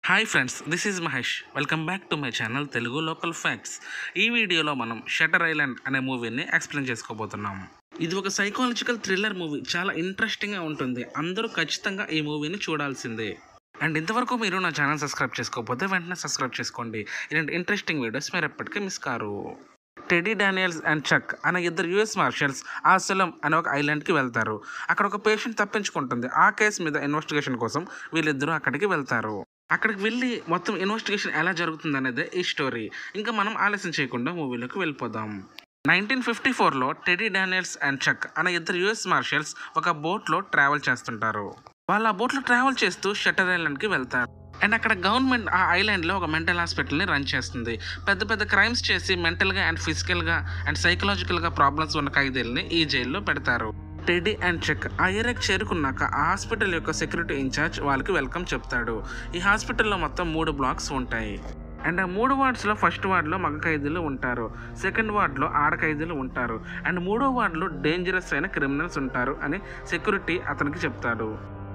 Hi friends, this is Mahesh. Welcome back to my channel Telugu local facts. ఈ వీడియోలో మనం shutter island అనే మూవీని ఎక్స్ప్లెయిన్ చేసుకోబోతున్నాం. ఇది ఒక సైకాలజికల్ థ్రిల్లర్ మూవీ. చాలా ఇంట్రెస్టింగ్గా ఉంటుంది. అందరూ ఖచ్చితంగా ఈ మూవీని చూడాల్సిందే. అండ్ ఇంతవరకు మీరు నా ఛానల్ సబ్స్క్రైబ్ చేసుకోకపోతే వెంటనే సబ్స్క్రైబ్ చేసుకోండి. ఇలాంటి ఇంట్రెస్టింగ్ వీడియోస్ మీరు ఎప్పటికీ మిస్ కారు. టెడీ డానియల్స్ అండ్ చక్ అనే ఇద్దరు యుఎస్ మార్షల్స్ ఆసలం అనే ఒక ఐలాండ్కి వెళ్తారు. అక్కడ ఒక పేషెంట్ తప్పించుకుంటుంది. ఆ కేసు మీద ఇన్వెస్టిగేషన్ కోసం వీళ్ళిద్దరూ అక్కడికి వెళ్తారు. అక్కడికి వెళ్ళి మొత్తం ఇన్వెస్టిగేషన్ ఎలా జరుగుతుంది అనేది ఈ స్టోరీ. ఇంకా మనం ఆలస్యం చేయకుండా మూవీలోకి వెళ్ళిపోదాం. 1954లో టెడీ డానియల్స్ అండ్ చక్ అనే ఇద్దరు యుఎస్ మార్షల్స్ ఒక బోట్లో ట్రావెల్ చేస్తుంటారు. వాళ్ళు ఆ బోట్లో ట్రావెల్ చేస్తూ షట్టర్ ఐలాండ్కి వెళ్తారు. అండ్ అక్కడ గవర్నమెంట్ ఆ ఐలాండ్లో ఒక మెంటల్ హాస్పిటల్ని రన్ చేస్తుంది. పెద్ద పెద్ద క్రైమ్స్ చేసి మెంటల్గా అండ్ ఫిజికల్గా అండ్ సైకలాజికల్గా ప్రాబ్లమ్స్ ఉన్న ఖైదీల్ని ఈ జైల్లో పెడతారు. టెడీ అండ్ చెక్ ఆ ఏరియాకి చేరుకున్నాక ఆ హాస్పిటల్ యొక్క సెక్యూరిటీ ఇన్ఛార్జ్ వాళ్ళకి వెల్కమ్ చెప్తాడు. ఈ హాస్పిటల్లో మొత్తం 3 బ్లాక్స్ ఉంటాయి. అండ్ ఆ 3 వార్డ్స్లో ఫస్ట్ వార్డులో మగ ఖైదీలు ఉంటారు, సెకండ్ వార్డులో ఆడ ఖైదీలు ఉంటారు, అండ్ 3వ వార్డులో డేంజరస్ అయిన క్రిమినల్స్ ఉంటారు అని సెక్యూరిటీ అతనికి చెప్తాడు.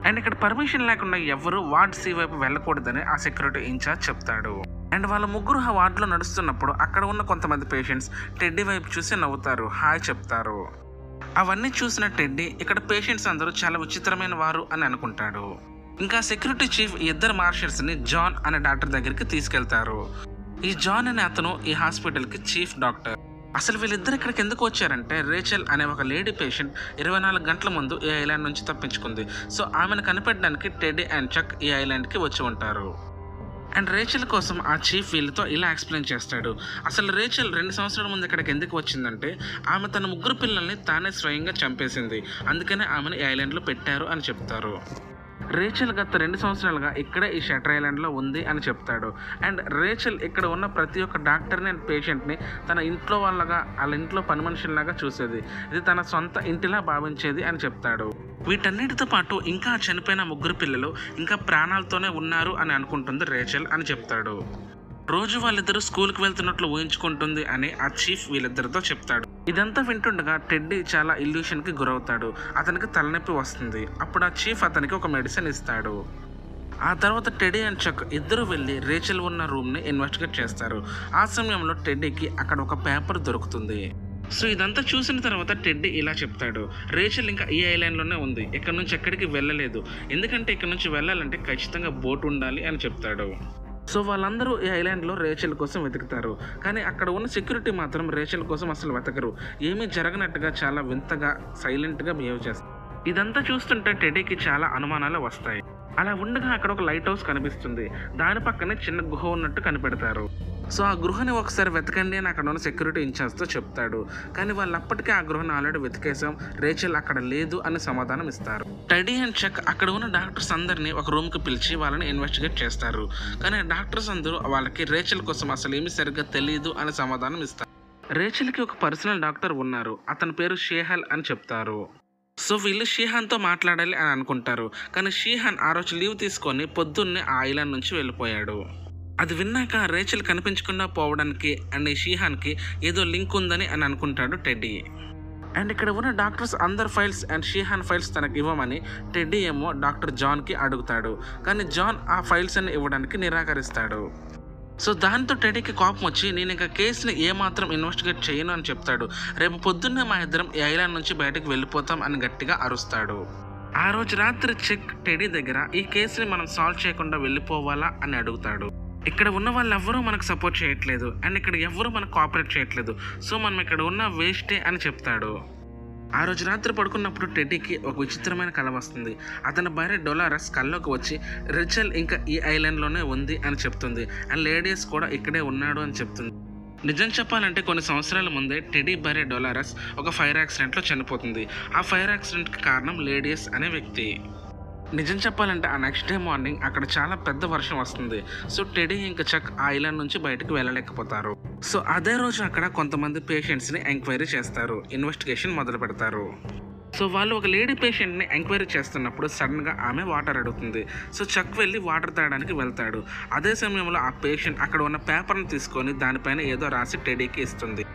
అండ్ ఇక్కడ పర్మిషన్ లేకుండా ఎవరు వార్డ్ సి వైపు వెళ్ళకూడదని ఆ సెక్యూరిటీ ఇన్ఛార్జ్ చెప్తాడు. అండ్ వాళ్ళ ముగ్గురు ఆ వార్డులో నడుస్తున్నప్పుడు అక్కడ ఉన్న కొంతమంది పేషెంట్స్ టెడ్డీ వైపు చూసి నవ్వుతారు, హాయ్ చెప్తారు. అవన్నీ చూసిన టెడ్డీ ఇక్కడ పేషెంట్స్ అందరూ చాలా విచిత్రమైన వారు అని అనుకుంటాడు. ఇంకా సెక్యూరిటీ చీఫ్ ఈ ఇద్దరు మార్షల్స్ని జాన్ అనే డాక్టర్ దగ్గరికి తీసుకెళ్తారు. ఈ జాన్ అనే అతను ఈ హాస్పిటల్కి చీఫ్ డాక్టర్. అసలు వీళ్ళిద్దరు ఇక్కడికి ఎందుకు వచ్చారంటే రేచల్ అనే ఒక లేడీ పేషెంట్ 24 గంటల ముందు ఈ ఐలాండ్ నుంచి తప్పించుకుంది. సో ఆమెను కనిపెట్టడానికి టెడ్డీ అండ్ చక్ ఈ ఐలాండ్కి వచ్చి ఉంటారు. అండ్ రేచల్ కోసం ఆ చీఫ్ వీళ్ళతో ఇలా ఎక్స్ప్లెయిన్ చేస్తాడు. అసలు రేచల్ 2 సంవత్సరాల ముందు ఇక్కడికి ఎందుకు వచ్చిందంటే ఆమె తన 3 పిల్లల్ని తానే స్వయంగా చంపేసింది. అందుకనే ఆమెను ఈ ఐలాండ్లో పెట్టారు అని చెప్తారు. రేచల్ గత 2 సంవత్సరాలుగా ఇక్కడే ఈ షట్టర్ ఐలాండ్లో ఉంది అని చెప్తాడు. అండ్ రేచల్ ఇక్కడ ఉన్న ప్రతి ఒక్క డాక్టర్ని అండ్ పేషెంట్ని తన ఇంట్లో వాళ్ళగా వాళ్ళ ఇంట్లో పని మనుషుల్లాగా చూసేది. ఇది తన సొంత ఇంటిలా భావించేది అని చెప్తాడు. వీటన్నిటితో పాటు ఇంకా చనిపోయిన 3 పిల్లలు ఇంకా ప్రాణాలతోనే ఉన్నారు అని అనుకుంటుంది రేచల్ అని చెప్తాడు. రోజు వాళ్ళిద్దరూ స్కూల్కి వెళ్తున్నట్లు ఊహించుకుంటుంది అని ఆ చీఫ్ వీళ్ళిద్దరితో చెప్తాడు. ఇదంతా వింటుండగా టెడ్డీ చాలా ఇల్యూషన్కి గురవుతాడు. అతనికి తలనొప్పి వస్తుంది. అప్పుడు ఆ చీఫ్ అతనికి ఒక మెడిసిన్ ఇస్తాడు. ఆ తర్వాత టెడ్డీ అండ్ చక్ ఇద్దరు వెళ్ళి రేచల్ ఉన్న రూమ్ని ఇన్వెస్టిగేట్ చేస్తారు. ఆ సమయంలో టెడ్డీకి అక్కడ ఒక పేపర్ దొరుకుతుంది. సో ఇదంతా చూసిన తర్వాత టెడ్డీ ఇలా చెప్తాడు, రేచల్ ఇంకా ఈ ఐలాండ్లోనే ఉంది, ఇక్కడ నుంచి ఎక్కడికి వెళ్ళలేదు. ఎందుకంటే ఇక్కడ నుంచి వెళ్ళాలంటే ఖచ్చితంగా బోట్ ఉండాలి అని చెప్తాడు. సో వాళ్ళందరూ ఈ ఐలాండ్లో రేచల్ కోసం వెతుకుతారు. కానీ అక్కడ ఉన్న సెక్యూరిటీ మాత్రం రేచల్ కోసం అసలు వెతకరు. ఏమీ జరగనట్టుగా చాలా వింతగా సైలెంట్గా బిహేవ్ చేస్తారు. ఇదంతా చూస్తుంటే టెడ్డీకి చాలా అనుమానాలు వస్తాయి. అలా ఉండగా అక్కడ ఒక లైట్ హౌస్ కనిపిస్తుంది. దాని పక్కనే చిన్న గుహ ఉన్నట్టు కనిపెడతారు. సో ఆ గృహని ఒకసారి వెతకండి అని అక్కడ ఉన్న సెక్యూరిటీ ఇన్ఛార్జ్తో చెప్తాడు. కానీ వాళ్ళు అప్పటికే ఆ గృహను ఆల్రెడీ వెతికేసాం, రేచల్ అక్కడ లేదు అని సమాధానం ఇస్తారు. టెడ్డీ అండ్ చెక్ అక్కడ ఉన్న డాక్టర్స్ అందరినీ ఒక రూమ్కి పిలిచి వాళ్ళని ఇన్వెస్టిగేట్ చేస్తారు. కానీ డాక్టర్స్ అందరూ వాళ్ళకి రేచల్ కోసం అసలు ఏమీ సరిగ్గా తెలియదు అని సమాధానం ఇస్తారు. రేచల్కి ఒక పర్సనల్ డాక్టర్ ఉన్నారు, అతని పేరు షేహల్ అని చెప్తారు. సో వీళ్ళు షీహాన్తో మాట్లాడాలి అని అనుకుంటారు. కానీ షీహాన్ ఆ రోజు లీవ్ తీసుకొని పొద్దున్నే ఆ ఐలాండ్ నుంచి వెళ్ళిపోయాడు. అది విన్నాక రేచల్ కనిపించకుండా పోవడానికి అండ్ ఈ షీహాన్కి ఏదో లింక్ ఉందని అని అనుకుంటాడు టెడ్డీ. అండ్ ఇక్కడ ఉన్న డాక్టర్స్ అందరు ఫైల్స్ అండ్ షీహాన్ ఫైల్స్ తనకు ఇవ్వమని టెడ్డీ ఏమో డాక్టర్ జాన్కి అడుగుతాడు. కానీ జాన్ ఆ ఫైల్స్ అని ఇవ్వడానికి నిరాకరిస్తాడు. సో దాంతో టెడ్డీకి కోపం వచ్చి నేను ఇంకా కేసుని ఏమాత్రం ఇన్వెస్టిగేట్ చేయను అని చెప్తాడు. రేపు పొద్దున్నే మా ఇద్దరం ఈ ఐలాండ్ నుంచి బయటకు వెళ్ళిపోతాం అని గట్టిగా అరుస్తాడు. ఆ రోజు రాత్రి చెక్ టెడ్డీ దగ్గర ఈ కేసుని మనం సాల్వ్ చేయకుండా వెళ్ళిపోవాలా అని అడుగుతాడు. ఇక్కడ ఉన్న వాళ్ళు ఎవ్వరూ మనకు సపోర్ట్ చేయట్లేదు అండ్ ఇక్కడ ఎవ్వరూ మనకు కోఆపరేట్ చేయట్లేదు, సో మనం ఇక్కడ ఉన్న వేస్టే అని చెప్తాడు. ఆ రోజు రాత్రి పడుకున్నప్పుడు టెడ్డీకి ఒక విచిత్రమైన కల వస్తుంది. అతని భార్య డొలారస్ కల్లోకి వచ్చి రేచల్ ఇంకా ఈ ఐలాండ్లోనే ఉంది అని చెప్తుంది. అండ్ లేడీస్ కూడా ఇక్కడే ఉన్నాడు అని చెప్తుంది. నిజం చెప్పాలంటే కొన్ని సంవత్సరాల ముందే టెడ్డీ భార్య డొలారస్ ఒక ఫైర్ యాక్సిడెంట్లో చనిపోతుంది. ఆ ఫైర్ యాక్సిడెంట్కి కారణం లేడీస్ అనే వ్యక్తి. నిజం చెప్పాలంటే ఆ నెక్స్ట్ డే మార్నింగ్ అక్కడ చాలా పెద్ద వర్షం వస్తుంది. సో టెడ్డీ ఇంకా చక్ ఆ ఐలాండ్ నుంచి బయటకు వెళ్ళలేకపోతారు. సో అదే రోజు అక్కడ కొంతమంది పేషెంట్స్ని ఎంక్వైరీ చేస్తారు, ఇన్వెస్టిగేషన్ మొదలు పెడతారు. సో వాళ్ళు ఒక లేడీ పేషెంట్ని ఎంక్వైరీ చేస్తున్నప్పుడు సడన్గా ఆమె వాటర్ అడుగుతుంది. సో చక్ వెళ్ళి వాటర్ తాగడానికి వెళ్తాడు. అదే సమయంలో ఆ పేషెంట్ అక్కడ ఉన్న పేపర్ని తీసుకొని దానిపైన ఏదో రాసి టెడ్డీకి ఇస్తుంది.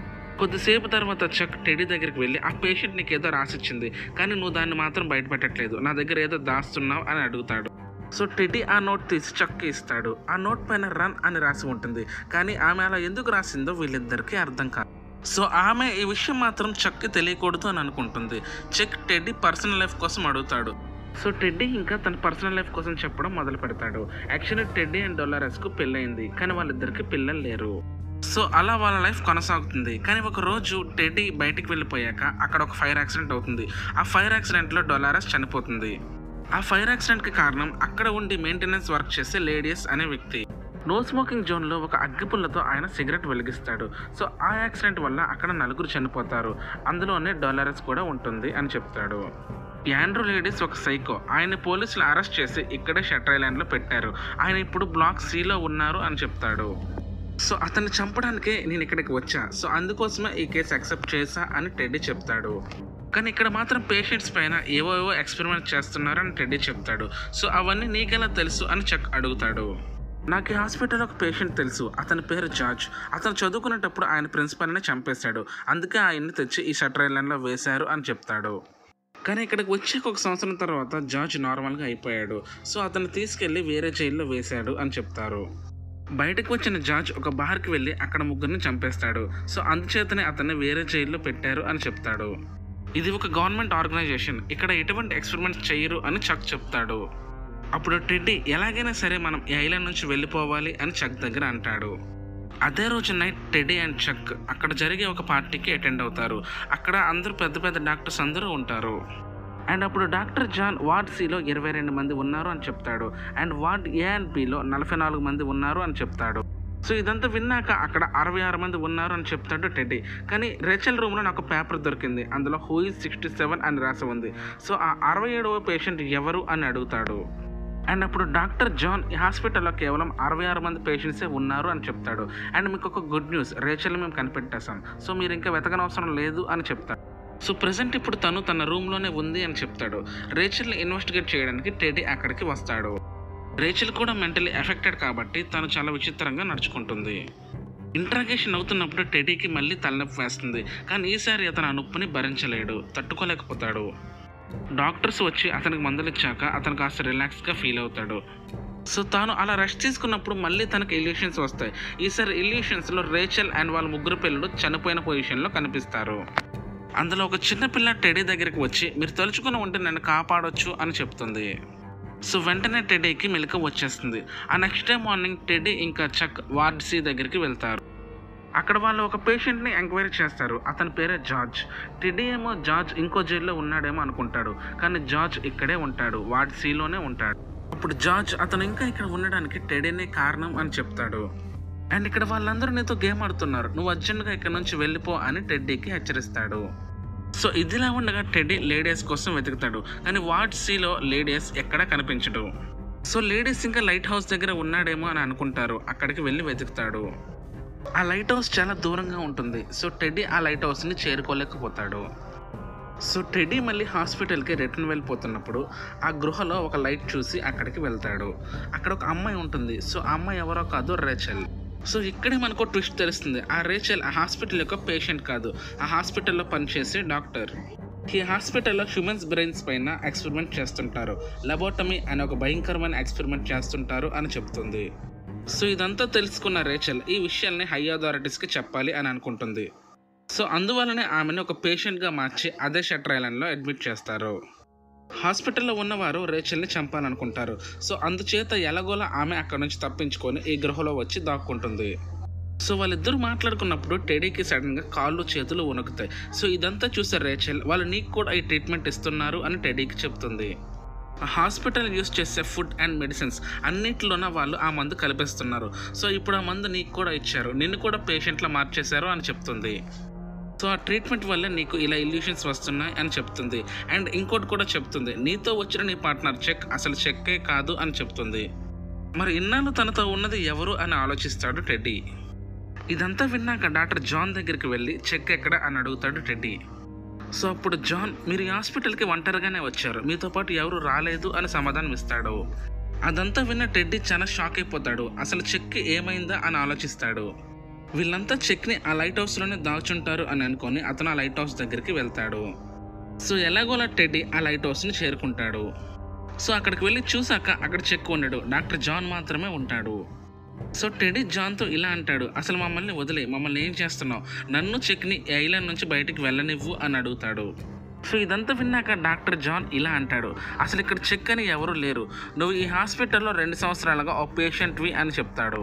కొద్దిసేపు తర్వాత చక్ టెడ్డీ దగ్గరికి వెళ్ళి ఆ పేషెంట్ నీకు ఏదో రాసిచ్చింది, కానీ నువ్వు దాన్ని మాత్రం బయటపెట్టట్లేదు, నా దగ్గర ఏదో దాస్తున్నావు అని అడుగుతాడు. సో టెడ్డీ ఆ నోట్ తీసి చక్కి ఇస్తాడు. ఆ నోట్ పైన రన్ అని రాసి ఉంటుంది, కానీ ఆమె అలా ఎందుకు రాసిందో వీళ్ళిద్దరికీ అర్థం కాదు. సో ఆమె ఈ విషయం మాత్రం చక్కి తెలియకూడదు అని అనుకుంటుంది. చెక్ టెడ్డీ పర్సనల్ లైఫ్ కోసం అడుగుతాడు. సో టెడ్డీ ఇంకా తన పర్సనల్ లైఫ్ కోసం చెప్పడం మొదలు పెడతాడు. యాక్చువల్లీ టెడ్డీ అండ్ డొలారస్కు పెళ్ళయింది, కానీ వాళ్ళిద్దరికి పిల్లలు లేరు. సో అలా వాళ్ళ లైఫ్ కొనసాగుతుంది. కానీ ఒక రోజు టెడ్డీ బయటికి వెళ్ళిపోయాక అక్కడ ఒక ఫైర్ యాక్సిడెంట్ అవుతుంది. ఆ ఫైర్ యాక్సిడెంట్లో డొలారస్ చనిపోతుంది. ఆ ఫైర్ యాక్సిడెంట్కి కారణం అక్కడ ఉండి మెయింటెనెన్స్ వర్క్ చేసే లేడీస్ అనే వ్యక్తి. నో స్మోకింగ్ జోన్లో ఒక అగ్గిపుల్లతో ఆయన సిగరెట్ వెలిగిస్తాడు. సో ఆ యాక్సిడెంట్ వల్ల అక్కడ 4 చనిపోతారు, అందులోనే డొలారస్ కూడా ఉంటుంది అని చెప్తాడు. యాండ్రూ లేడీస్ ఒక సైకో. ఆయన పోలీసులు అరెస్ట్ చేసి ఇక్కడే షట్టర్ ఐలాండ్లో పెట్టారు. ఆయన ఇప్పుడు బ్లాక్ Cలో ఉన్నారు అని చెప్తాడు. సో అతన్ని చంపడానికే నేను ఇక్కడికి వచ్చా, సో అందుకోసమే ఈ కేసు యాక్సెప్ట్ చేశా అని టెడ్డీ చెప్తాడు. కానీ ఇక్కడ మాత్రం పేషెంట్స్ పైన ఏవో ఎక్స్పెరిమెంట్ చేస్తున్నారని టెడ్డీ చెప్తాడు. సో అవన్నీ నీకెలా తెలుసు అని చెక్ అడుగుతాడు. నాకు ఈ హాస్పిటల్లో ఒక పేషెంట్ తెలుసు, అతని పేరు జార్జ్. అతను చదువుకునేటప్పుడు ఆయన ప్రిన్సిపల్ని చంపేశాడు, అందుకే ఆయన్ని తెచ్చి ఈ షట్టర్ ఐలాండ్లో వేశారు అని చెప్తాడు. కానీ ఇక్కడికి వచ్చాక 1 సంవత్సరం తర్వాత జార్జ్ నార్మల్గా అయిపోయాడు. సో అతన్ని తీసుకెళ్లి వేరే జైల్లో వేశాడు అని చెప్తారు. బయటకు వచ్చిన జార్జ్ ఒక బార్కి వెళ్ళి అక్కడ 3 చంపేస్తాడు. సో అందుచేతనే అతన్ని వేరే జైల్లో పెట్టారు అని చెప్తాడు. ఇది ఒక గవర్నమెంట్ ఆర్గనైజేషన్, ఇక్కడ ఎటువంటి ఎక్స్పెరిమెంట్స్ చేయరు అని చక్ చెప్తాడు. అప్పుడు టెడ్డీ ఎలాగైనా సరే మనం ఈ ఐలాండ్ నుంచి వెళ్ళిపోవాలి అని చక్ దగ్గర అంటాడు. అదే రోజు నైట్ టెడ్డీ అండ్ చక్ అక్కడ జరిగే ఒక పార్టీకి అటెండ్ అవుతారు. అక్కడ అందరూ పెద్ద డాక్టర్స్ అందరూ ఉంటారు. అండ్ అప్పుడు డాక్టర్ జాన్ వార్డ్ Cలో 22 మంది ఉన్నారు అని చెప్తాడు. అండ్ వార్డ్ A అండ్ Bలో 44 మంది ఉన్నారు అని చెప్తాడు. సో ఇదంతా విన్నాక అక్కడ 66 మంది ఉన్నారు అని చెప్తాడు టెడ్డీ. కానీ రేచల్ రూమ్లో నాకు పేపర్ దొరికింది, అందులో హూ ఈజ్ 67 అని రాసి ఉంది. సో ఆ 67వ పేషెంట్ ఎవరు అని అడుగుతాడు. అండ్ అప్పుడు డాక్టర్ జాన్ ఈ హాస్పిటల్లో కేవలం 66 మంది పేషెంట్సే ఉన్నారు అని చెప్తాడు. అండ్ మీకు ఒక గుడ్ న్యూస్, రేచల్ మేము కనిపెట్టేశాం, సో మీరు ఇంకా వెతకనవసరం లేదు అని చెప్తాడు. సో ప్రజెంట్ ఇప్పుడు తను తన రూమ్లోనే ఉంది అని చెప్తాడు. రేచల్ని ఇన్వెస్టిగేట్ చేయడానికి టెడ్డీ అక్కడికి వస్తాడు. రేచల్ కూడా మెంటలీ ఎఫెక్టెడ్ కాబట్టి తను చాలా విచిత్రంగా నడుచుకుంటుంది. ఇంట్రాగేషన్ అవుతున్నప్పుడు టెడ్డీకి మళ్ళీ తలనొప్పి వేస్తుంది, కానీ ఈసారి అతను ఆ నొప్పిని భరించలేడు, తట్టుకోలేకపోతాడు. డాక్టర్స్ వచ్చి అతనికి మందులు ఇచ్చాక అతను కాస్త రిలాక్స్గా ఫీల్ అవుతాడు. సో తాను అలా రెస్ట్ తీసుకున్నప్పుడు మళ్ళీ తనకు ఇల్యూషన్స్ వస్తాయి. ఈసారి ఇల్యూషన్స్లో రేచల్ అండ్ వాళ్ళ 3 పిల్లలు చనిపోయిన పొజిషన్లో కనిపిస్తారు. అందులో ఒక చిన్న పిల్ల టెడ్డీ దగ్గరికి వచ్చి మీరు తలుచుకుని ఉంటే నన్ను కాపాడొచ్చు అని చెప్తుంది. సో వెంటనే టెడ్డీకి మెలకువ వచ్చేస్తుంది. ఆ నెక్స్ట్ డే మార్నింగ్ టెడ్డీ ఇంకా చక్ వార్డ్ C దగ్గరికి వెళ్తారు. అక్కడ వాళ్ళు ఒక పేషెంట్ని ఎంక్వైరీ చేస్తారు. అతని పేరే జార్జ్. టెడ్డీ ఏమో జార్జ్ ఇంకో జైల్లో ఉన్నాడేమో అనుకుంటాడు, కానీ జార్జ్ ఇక్కడే ఉంటాడు, వార్డ్ Cలోనే ఉంటాడు. అప్పుడు జార్జ్ అతను ఇంకా ఇక్కడ ఉండడానికి టెడ్డీనే కారణం అని చెప్తాడు. అండ్ ఇక్కడ వాళ్ళందరూ నీతో గేమ్ ఆడుతున్నారు, నువ్వు అర్జెంట్గా ఇక్కడ నుంచి వెళ్ళిపో అని టెడ్డీకి హెచ్చరిస్తాడు. సో ఇదిలా ఉండగా టెడ్డీ లేడీస్ కోసం వెతుకుతాడు, కానీ వార్డ్ Cలో లేడీస్ ఎక్కడా కనిపించడు. సో లేడీస్ ఇంకా లైట్ హౌస్ దగ్గర ఉన్నాడేమో అని అనుకుంటారు, అక్కడికి వెళ్ళి వెతుకుతాడు. ఆ లైట్ హౌస్ చాలా దూరంగా ఉంటుంది. సో టెడ్డీ ఆ లైట్ హౌస్ని చేరుకోలేకపోతాడు. సో టెడ్డీ మళ్ళీ హాస్పిటల్కి రిటర్న్ వెళ్ళిపోతున్నప్పుడు ఆ గృహలో ఒక లైట్ చూసి అక్కడికి వెళ్తాడు. అక్కడ ఒక అమ్మాయి ఉంటుంది. సో ఆ అమ్మాయి ఎవరో కాదు, రేచల్. సో ఇక్కడే మనకు ట్విస్ట్ తెలుస్తుంది, ఆ రేచల్ ఆ హాస్పిటల్ యొక్క పేషెంట్ కాదు, ఆ హాస్పిటల్లో పనిచేసే డాక్టర్. ఈ హాస్పిటల్లో హ్యూమన్స్ బ్రెయిన్స్ పైన ఎక్స్పెరిమెంట్ చేస్తుంటారు, లెబోటమీ అనే ఒక భయంకరమైన ఎక్స్పెరిమెంట్ చేస్తుంటారు అని చెప్తుంది. సో ఇదంతా తెలుసుకున్న రేచల్ ఈ విషయాల్ని హై అథారిటీస్కి చెప్పాలి అని అనుకుంటుంది. సో అందువల్లనే ఆమెను ఒక పేషెంట్గా మార్చి అదే షట్టర్ ఐలాండ్లో అడ్మిట్ చేస్తారు. హాస్పిటల్లో ఉన్నవారు రేచల్ని చంపాలనుకుంటారు. సో అందుచేత ఎలాగోలా ఆమె అక్కడ నుంచి తప్పించుకొని ఈ గృహలో వచ్చి దాక్కుంటుంది. సో వాళ్ళిద్దరూ మాట్లాడుకున్నప్పుడు టెడ్డీకి సడన్గా కాళ్ళు చేతులు వణుకుతాయి. సో ఇదంతా చూసే రేచల్ వాళ్ళు నీకు కూడా ఈ ట్రీట్మెంట్ ఇస్తున్నారు అని టెడ్డీకి చెప్తుంది. హాస్పిటల్ యూస్ చేసే ఫుడ్ అండ్ మెడిసిన్స్ అన్నింటిలోన వాళ్ళు ఆ మందు కలిపిస్తున్నారు. సో ఇప్పుడు ఆ మందు నీకు కూడా ఇచ్చారు, నిన్ను కూడా పేషెంట్లా మార్చేశారు అని చెప్తుంది. సో ఆ ట్రీట్మెంట్ వల్ల నీకు ఇలా ఇల్యూషన్స్ వస్తున్నాయి అని చెప్తుంది. అండ్ ఇంకోటి కూడా చెప్తుంది, నీతో వచ్చిన నీ పార్ట్నర్ చెక్ అసలు చెక్కే కాదు అని చెప్తుంది. మరి ఇన్నాళ్ళు తనతో ఉన్నది ఎవరు అని ఆలోచిస్తాడు టెడ్డీ. ఇదంతా విన్నాక డాక్టర్ జాన్ దగ్గరికి వెళ్ళి చెక్ ఎక్కడ అని అడుగుతాడు టెడ్డీ. సో అప్పుడు జాన్ మీరు ఈ హాస్పిటల్కి ఒంటరిగానే వచ్చారు, మీతో పాటు ఎవరు రాలేదు అని సమాధానం ఇస్తాడు. అదంతా విన్న టెడ్డీ చాలా షాక్ అయిపోతాడు. అసలు చెక్కి ఏమైందా అని ఆలోచిస్తాడు. వీళ్ళంతా చెక్ని ఆ లైట్ హౌస్లోనే దాచుంటారు అని అనుకొని అతను ఆ లైట్ హౌస్ దగ్గరికి వెళ్తాడు. సో ఎలాగోలా టెడ్డీ ఆ లైట్ హౌస్ని చేరుకుంటాడు. సో అక్కడికి వెళ్ళి చూసాక అక్కడ చెక్ ఉండడు, డాక్టర్ జాన్ మాత్రమే ఉంటాడు. సో టెడీ జాన్తో ఇలా అంటాడు, అసలు మమ్మల్ని వదిలే, మమ్మల్ని ఏం చేస్తున్నావు, నన్ను చెక్ని ఐలాండ్ నుంచి బయటికి వెళ్ళనివ్వు అని అడుగుతాడు. సో ఇదంతా విన్నాక డాక్టర్ జాన్ ఇలా అంటాడు, అసలు ఇక్కడ చెక్ అని ఎవరు లేరు, నువ్వు ఈ హాస్పిటల్లో 2 సంవత్సరాలుగా ఓ పేషెంట్వి అని చెప్తాడు.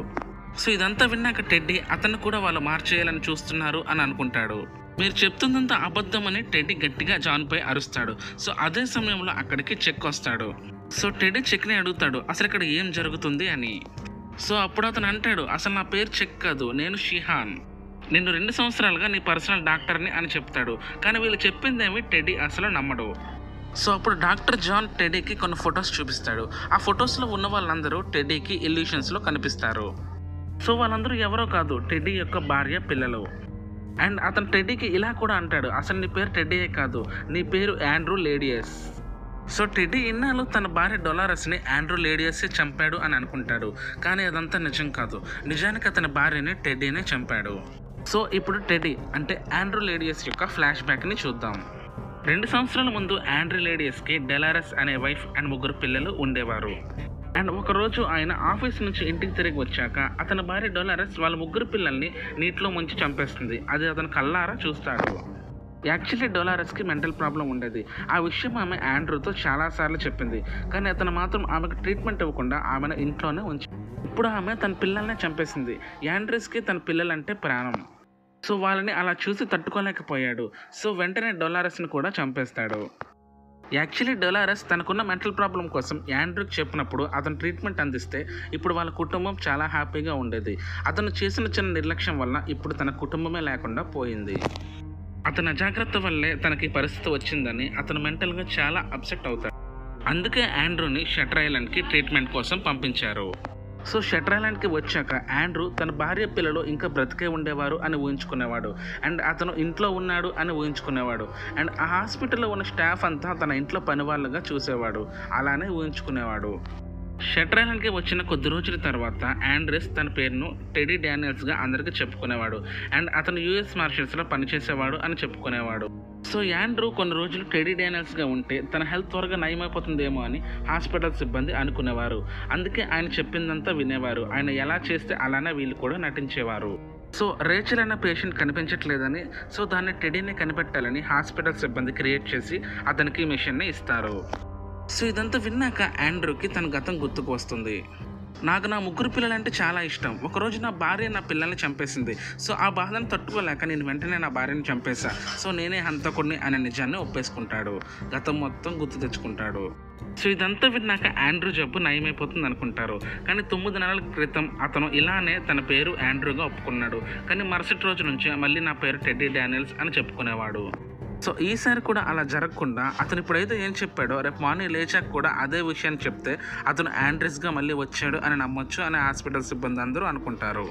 సో ఇదంతా విన్నాక టెడ్డీ అతను కూడా వాళ్ళు మార్చేయాలని చూస్తున్నారు అని అనుకుంటాడు. మీరు చెప్తుందంతా అబద్ధం అని టెడ్డీ గట్టిగా జాన్పై అరుస్తాడు. సో అదే సమయంలో అక్కడికి చెక్ వస్తాడు. సో టెడ్డీ చెక్ని అడుగుతాడు, అసలు ఇక్కడ ఏం జరుగుతుంది అని. సో అప్పుడు అతను అంటాడు, అసలు నా పేరు చెక్ కాదు, నేను షీహాన్, నేను 2 సంవత్సరాలుగా నీ పర్సనల్ డాక్టర్ని అని చెప్తాడు. కానీ వీళ్ళు చెప్పిందేమి టెడ్డీ అసలు నమ్మడు. సో అప్పుడు డాక్టర్ జాన్ టెడ్డీకి కొన్ని ఫొటోస్ చూపిస్తాడు. ఆ ఫొటోస్లో ఉన్న వాళ్ళందరూ టెడ్డీకి ఇల్యూషన్స్లో కనిపిస్తారు. సో వాళ్ళందరూ ఎవరో కాదు, టెడ్డీ యొక్క భార్య, పిల్లలు. అండ్ అతను టెడ్డీకి ఇలా కూడా అంటాడు, అసలు నీ పేరు టెడ్డీయే కాదు, నీ పేరు ఆండ్రూ లేడియస్. సో టెడ్డీ ఇన్నాళ్ళు తన భార్య డొలారస్ని ఆండ్రూ లేడియస్సే చంపాడు అని అనుకుంటాడు. కానీ అదంతా నిజం కాదు, నిజానికి అతని భార్యని టెడ్డీనే చంపాడు. సో ఇప్పుడు టెడ్డీ అంటే ఆండ్రూ లేడియస్ యొక్క ఫ్లాష్ బ్యాక్ని చూద్దాం. 2 సంవత్సరాల ముందు ఆండ్రూ లేడియస్కి డొలారస్ అనే వైఫ్ అండ్ 3 పిల్లలు ఉండేవారు. అండ్ ఒకరోజు ఆయన ఆఫీస్ నుంచి ఇంటికి తిరిగి వచ్చాక అతని భార్య డొలారస్ వాళ్ళ 3 పిల్లల్ని నీటిలో ముంచి చంపేస్తుంది. అది అతను కళ్ళారా చూస్తాడు. యాక్చువల్లీ డొలారస్కి మెంటల్ ప్రాబ్లం ఉండేది. ఆ విషయం ఆమె ఆండ్రూతో చాలాసార్లు చెప్పింది. కానీ అతను మాత్రం ఆమెకు ట్రీట్మెంట్ ఇవ్వకుండా ఆమెను ఇంట్లోనే ఉంచి ఇప్పుడు ఆమె తన పిల్లల్నే చంపేసింది. ఆండ్రూస్కి తన పిల్లలంటే ప్రాణం. సో వాళ్ళని అలా చూసి తట్టుకోలేకపోయాడు. సో వెంటనే డొలారస్ని కూడా చంపేస్తాడు. యాక్చువల్లీ డొలారస్ తనకున్న మెంటల్ ప్రాబ్లం కోసం ఆండ్రూకి చెప్పినప్పుడు అతను ట్రీట్మెంట్ అందిస్తే ఇప్పుడు వాళ్ళ కుటుంబం చాలా హ్యాపీగా ఉండేది. అతను చేసిన చిన్న నిర్లక్ష్యం వల్ల ఇప్పుడు తన కుటుంబమే లేకుండా పోయింది. అతని అజాగ్రత్త వల్లే తనకి పరిస్థితి వచ్చిందని అతను మెంటల్గా చాలా అప్సెట్ అవుతాడు. అందుకే ఆండ్రూని షట్టర్ ఐలాండ్కి ట్రీట్మెంట్ కోసం పంపించారు. సో షట్టర్ ఐలాండ్కి వచ్చాక ఆండ్రూ తన భార్య, పిల్లలు ఇంకా బ్రతికే ఉండేవారు అని ఊహించుకునేవాడు. అండ్ అతను ఇంట్లో ఉన్నాడు అని ఊహించుకునేవాడు. అండ్ ఆ హాస్పిటల్లో ఉన్న స్టాఫ్ అంతా తన ఇంట్లో పని వాళ్ళుగా చూసేవాడు. అలానే ఊహించుకునేవాడు. షట్టర్ ఐలాండ్కి వచ్చిన కొద్ది రోజుల తర్వాత ఆండ్రెస్ తన పేరును టెడీ డానియల్స్గా అందరికీ చెప్పుకునేవాడు. అండ్ అతను యుఎస్ మార్షల్స్లో పనిచేసేవాడు అని చెప్పుకునేవాడు. సో ఆండ్రూ కొన్ని రోజులు టెడీ డానియల్స్గా ఉంటే తన హెల్త్ త్వరగా నయమైపోతుందేమో అని హాస్పిటల్ సిబ్బంది అనుకునేవారు. అందుకే ఆయన చెప్పిందంతా వినేవారు. ఆయన ఎలా చేస్తే అలానే వీళ్ళు కూడా నటించేవారు. సో రేచల్ అనే పేషెంట్ కనిపించట్లేదని, సో దాన్ని టెడీని కనిపెట్టాలని హాస్పిటల్ సిబ్బంది క్రియేట్ చేసి అతనికి ఈ మిషన్ని ఇస్తారు. సో ఇదంతా విన్నాక ఆండ్రూకి తన గతం గుర్తుకు వస్తుంది. నాకు నా 3 పిల్లలంటే చాలా ఇష్టం. ఒకరోజు నా భార్య నా పిల్లల్ని చంపేసింది. సో ఆ బాధను తట్టుకోలేక నేను వెంటనే నా భార్యని చంపేశా. సో నేనే హంతకుడిని అనే నిజాన్ని ఒప్పేసుకుంటాడు. గతం మొత్తం గుర్తు తెచ్చుకుంటాడు. సో ఇదంతా విన్నాక ఆండ్రూ జబ్బు నయమైపోతుంది అనుకుంటారు. కానీ 9 నెలల క్రితం అతను ఇలానే తన పేరు ఆండ్రూగా ఒప్పుకున్నాడు. కానీ మరుసటి రోజు నుంచి మళ్ళీ నా పేరు టెడ్డీ డానియల్స్ అని చెప్పుకునేవాడు. సో ఈసారి కూడా అలా జరగకుండా అతను ఇప్పుడైతే ఏం చెప్పాడో రేపు మార్నింగ్ లేచాక కూడా అదే విషయాన్ని చెప్తే అతను ఆండ్రెస్గా మళ్ళీ వచ్చాడు అని నమ్మొచ్చు అని హాస్పిటల్ సిబ్బంది అందరూ అనుకుంటారు.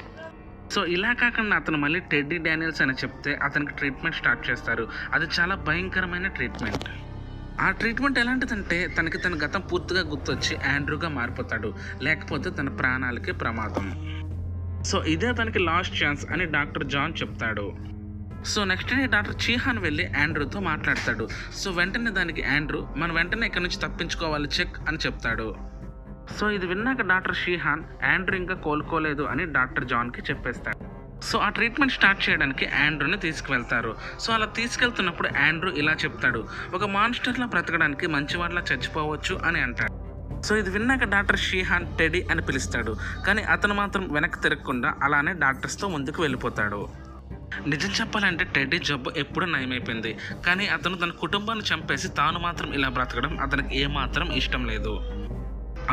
సో ఇలా కాకుండా అతను మళ్ళీ టెడ్డీ డానియల్స్ అని చెప్తే అతనికి ట్రీట్మెంట్ స్టార్ట్ చేస్తారు. అది చాలా భయంకరమైన ట్రీట్మెంట్. ఆ ట్రీట్మెంట్ ఎలాంటిదంటే తనకి తన గతం పూర్తిగా గుర్తొచ్చి ఆండ్రూగా మారిపోతాడు, లేకపోతే తన ప్రాణాలకి ప్రమాదం. సో ఇదే తనకి లాస్ట్ ఛాన్స్ అని డాక్టర్ జాన్ చెప్తాడు. సో నెక్స్ట్ డే డాక్టర్ చీహాన్ వెళ్ళి ఆండ్రూతో మాట్లాడతాడు. సో వెంటనే దానికి ఆండ్రూ మనం వెంటనే ఇక్కడ నుంచి తప్పించుకోవాలి చెక్ అని చెప్తాడు. సో ఇది విన్నాక డాక్టర్ షీహాన్ ఆండ్రూ ఇంకా కోలుకోలేదు అని డాక్టర్ జాన్కి చెప్పేస్తాడు. సో ఆ ట్రీట్మెంట్ స్టార్ట్ చేయడానికి ఆండ్రూని తీసుకువెళ్తారు. సో అలా తీసుకెళ్తున్నప్పుడు ఆండ్రూ ఇలా చెప్తాడు, ఒక మాన్స్టర్లా బ్రతకడానికి మంచివాడిలా చచ్చిపోవచ్చు అని అంటాడు. సో ఇది విన్నాక డాక్టర్ షీహాన్ టెడీ అని పిలుస్తాడు. కానీ అతను మాత్రం వెనక్కి తిరగకుండా అలానే డాక్టర్స్తో ముందుకు వెళ్ళిపోతాడు. నిజం చెప్పాలంటే టెడ్డీ జబ్బు ఎప్పుడూ నయమైపోయింది. కానీ అతను తన కుటుంబాన్ని చంపేసి తాను మాత్రం ఇలా బ్రతకడం అతనికి ఏమాత్రం ఇష్టం లేదు.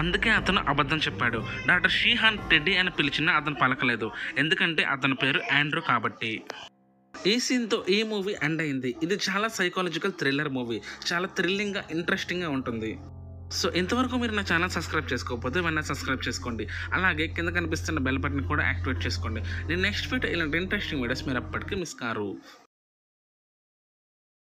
అందుకే అతను అబద్ధం చెప్పాడు. డాక్టర్ షీహాన్ టెడ్డీ అని పిలిచినా అతను పలకలేదు, ఎందుకంటే అతని పేరు ఆండ్రూ కాబట్టి. ఈ సీన్తో ఈ మూవీ ఎండ్ అయింది. ఇది చాలా సైకాలజికల్ థ్రిల్లర్ మూవీ. చాలా థ్రిల్లింగ్గా ఇంట్రెస్టింగ్గా ఉంటుంది. సో ఇంతవరకు మీరు నా ఛానల్ సబ్స్క్రైబ్ చేసుకోకపోతే వెంటనే సబ్స్క్రైబ్ చేసుకోండి. అలాగే కింద కనిపిస్తున్న బెల్ బటన్ కూడా యాక్టివేట్ చేసుకోండి. నేను నెక్స్ట్ వీడియో ఇలాంటి ఇంట్రెస్టింగ్ వీడియోస్ మీరు అప్పటికీ మిస్ కారు.